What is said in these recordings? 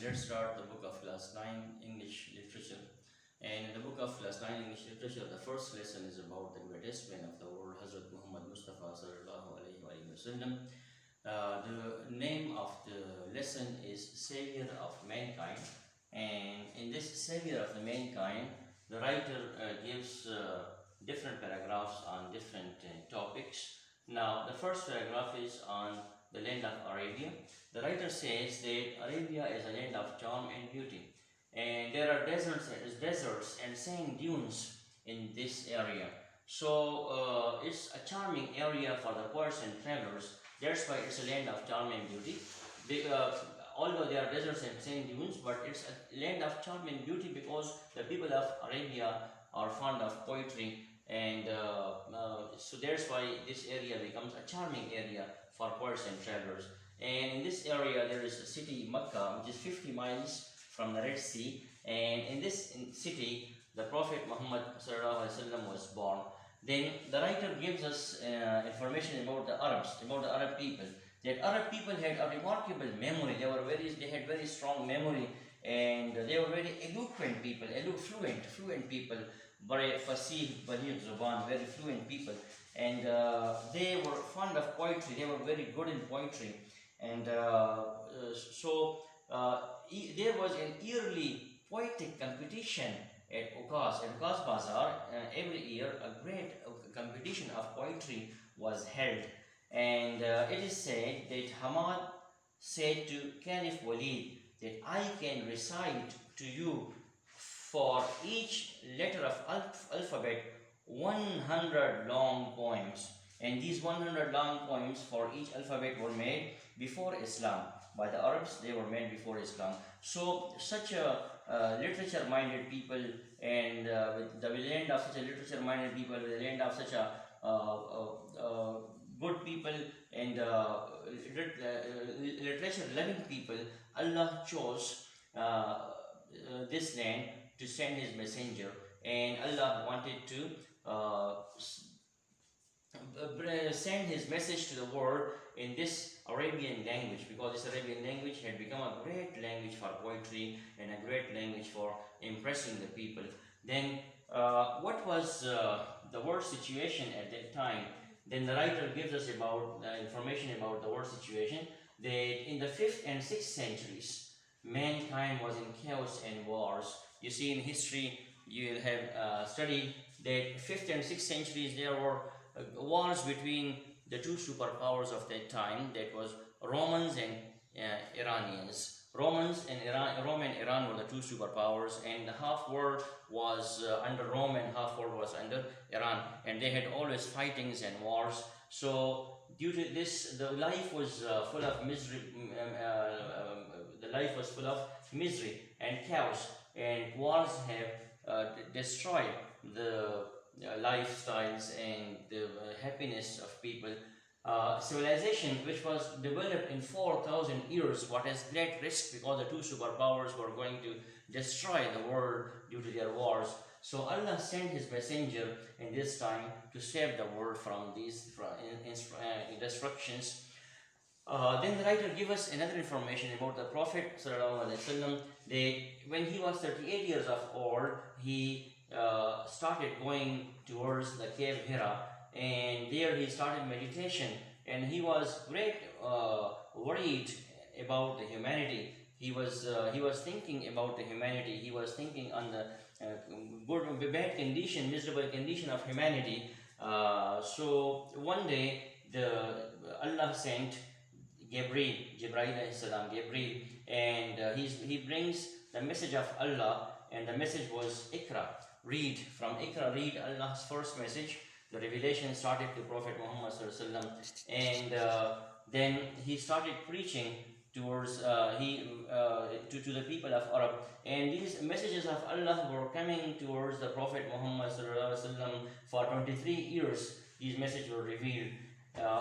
let's start the book of class 9 English literature. And in the book of class 9 English literature, the first lesson is about the greatest man of the world, Hazrat Muhammad Mustafa sallallahu alayhi wa sallam. The name of the lesson is Saviour of Mankind. And in this Saviour of the Mankind, the writer gives different paragraphs on different topics. Now, the first paragraph is on the land of Arabia. The writer says that Arabia is a land of charm and beauty, and there are deserts and sand dunes in this area. So it's a charming area for the poets and travelers. That's why it's a land of charm and beauty. Although there are deserts and sand dunes, but it's a land of charm and beauty because the people of Arabia are fond of poetry, and so that's why this area becomes a charming area for poets and travelers. And in this area there is a city Mecca, which is 50 miles from the Red Sea, and in this city the Prophet Muhammad was born. Then the writer gives us information about the Arabs, about the Arab people. That Arab people had a remarkable memory. They had very strong memory, and they were very eloquent people, fluent people, very fasih, baligh zuban, very fluent people, and they were fond of poetry. They were very good in poetry, and there was an yearly poetic competition at Ukaz Bazaar. Every year, a great competition of poetry was held. And it is said that Hamad said to Caliph Walid that I can recite to you for each letter of alphabet 100 long poems. And these 100 long poems for each alphabet were made before Islam. By the Arabs, they were made before Islam. So such a literature-minded people, and with the land of such a literature-minded people, with the land of such a good people and literature-loving people, Allah chose this land to send His messenger, and Allah wanted to send His message to the world in this Arabian language, because this Arabian language had become a great language for poetry and a great language for impressing the people. Then what was the world situation at that time? Then the writer gives us about information about the world situation, that in the 5th and 6th centuries, mankind was in chaos and wars. You see, in history, you will have studied that 5th and 6th centuries, there were wars between the two superpowers of that time, that was Romans and Iranians. Rome and Iran were the two superpowers, and the half world was under Rome and half world was under Iran, and they had always fightings and wars. So due to this, the life was full of misery. The life was full of misery and chaos, and wars have destroyed the lifestyles and the happiness of people. Civilization which was developed in 4,000 years was at great risk, because the two superpowers were going to destroy the world due to their wars. So Allah sent His messenger in this time to save the world from these destructions. Then the writer gives us another information about the Prophet ﷺ, that when he was 38 years of old, he started going towards the cave Hira, and there he started meditation, and he was great worried about the humanity. He was thinking about the humanity. He was thinking on the bad condition, miserable condition of humanity. So one day Allah sent Gabriel, and he brings the message of Allah, and the message was Iqra, read. From Iqra, read Allah's first message. The revelation started to Prophet Muhammad ﷺ, and then he started preaching towards to the people of Arab, and these messages of Allah were coming towards the Prophet Muhammad ﷺ for 23 years. These messages were revealed.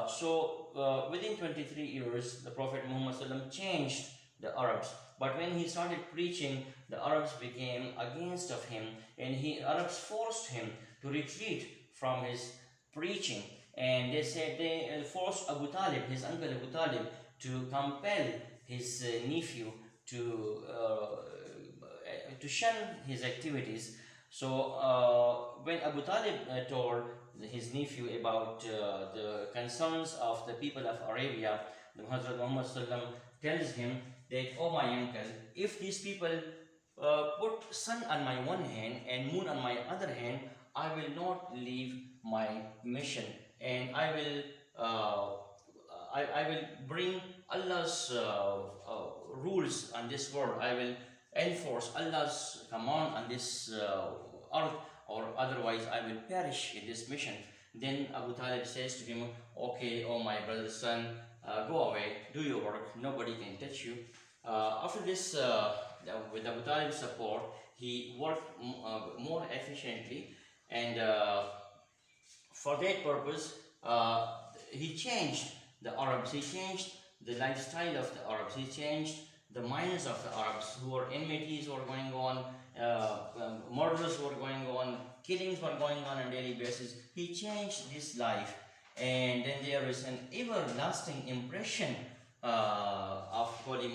So within 23 years, the Prophet Muhammad ﷺ changed the Arabs. But when he started preaching, the Arabs became against of him, and Arabs forced him to retreat from his preaching, and they forced Abu Talib, his uncle Abu Talib, to compel his nephew to shun his activities. So when Abu Talib told his nephew about the concerns of the people of Arabia, the Hazrat Muhammad Sallam tells him that, oh my uncle, if these people put sun on my one hand and moon on my other hand, I will not leave my mission, and uh, I will bring Allah's rules on this world. I will enforce Allah's command on this earth, or otherwise I will perish in this mission. Then Abu Talib says to him, okay, oh my brother's son, go away, do your work, nobody can touch you. After this, with Abu Talib's support, he worked more efficiently, and for that purpose, he changed the Arabs, he changed the lifestyle of the Arabs, he changed the minds of the Arabs, who were enmities were going on, murders were going on, killings were going on daily basis. He changed this life, and then there is an everlasting impression of Holy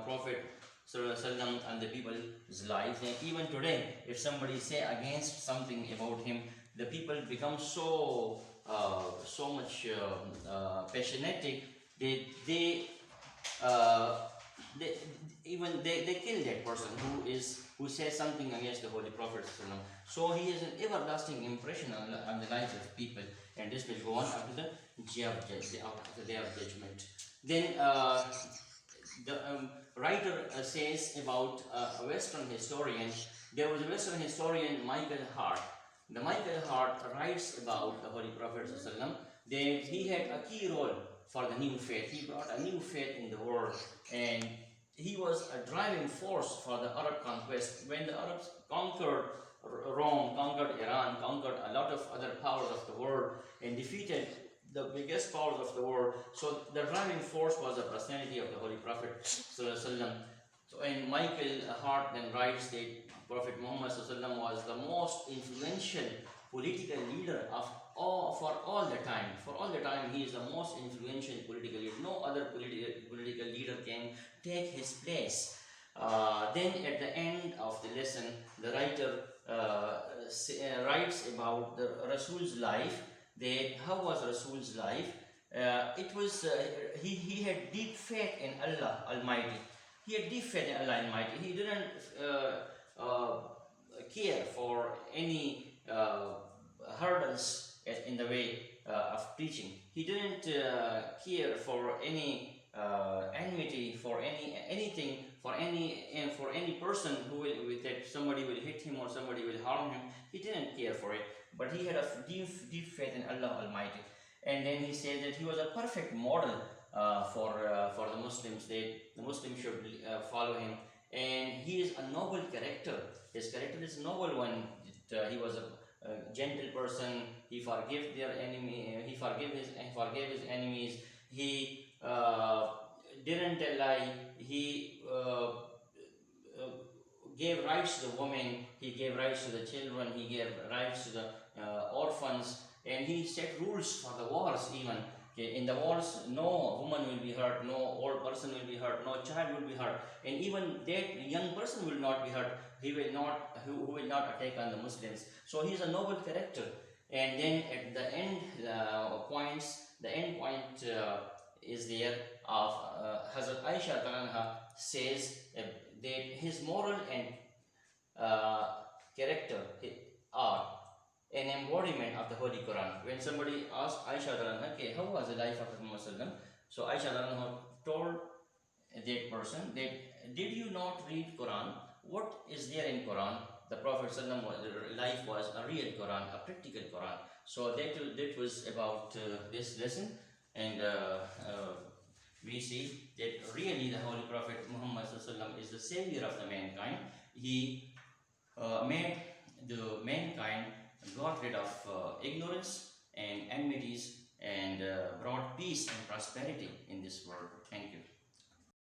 Prophet Sallallahu and the people's life. And even today, if somebody say against something about him, the people become so much passionate. They uh, they they kill that person who says something against the Holy Prophet. So he has an everlasting impression on the lives of people, and this will go on after the day of judgment. Then the writer says about a Western historian. There was a Western historian, Michael Hart. The Michael Hart writes about the Holy Prophet ﷺ, that he had a key role for the new faith. He brought a new faith in the world, and he was a driving force for the Arab conquest. When the Arabs conquered Rome, conquered Iran, conquered a lot of other powers of the world, and defeated the biggest powers of the world, so the driving force was the personality of the Holy Prophet ﷺ. So, and Michael Hart then writes that Prophet Muhammad ﷺ was the most influential political leader for all the time. For all the time, he is the most influential political leader. No other political leader can take his place. Then at the end of the lesson, the writer writes about the Rasul's life. That how was Rasul's life? It was he had deep faith in Allah Almighty. He had deep faith in Allah Almighty. He didn't care for any hurdles in the way of preaching. He didn't care for any enmity, for anything, for any person who will that somebody will hit him or somebody will harm him. He didn't care for it, but he had a deep faith in Allah Almighty. And then he said that he was a perfect model for the Muslims. That the Muslims should follow him, and he is a noble character. His character is a noble one. He was a gentle person. He forgave their enemy. He forgave his enemies. He didn't lie. He gave rights to the women. He gave rights to the children. He gave rights to the orphans, and he set rules for the wars even. Okay, in the wars, no woman will be hurt, no old person will be hurt, no child will be hurt, and even that young person will not be hurt. He will not, who will not attack on the Muslims. So he is a noble character. And then at the end the end point is there of Hazrat Aisha Taranha says that his moral and character are an embodiment of the Holy Quran. When somebody asked Aisha Taranha, okay, how was the life of Muhammad? So Aisha Taranha told that person that, did you not read Quran? What is there in Quran? The Prophet life was a real Quran, a practical Quran. So that was about this lesson, and we see that really the Holy Prophet Muhammad is the savior of the mankind. He made the mankind got rid of ignorance and enmities, and brought peace and prosperity in this world. Thank you.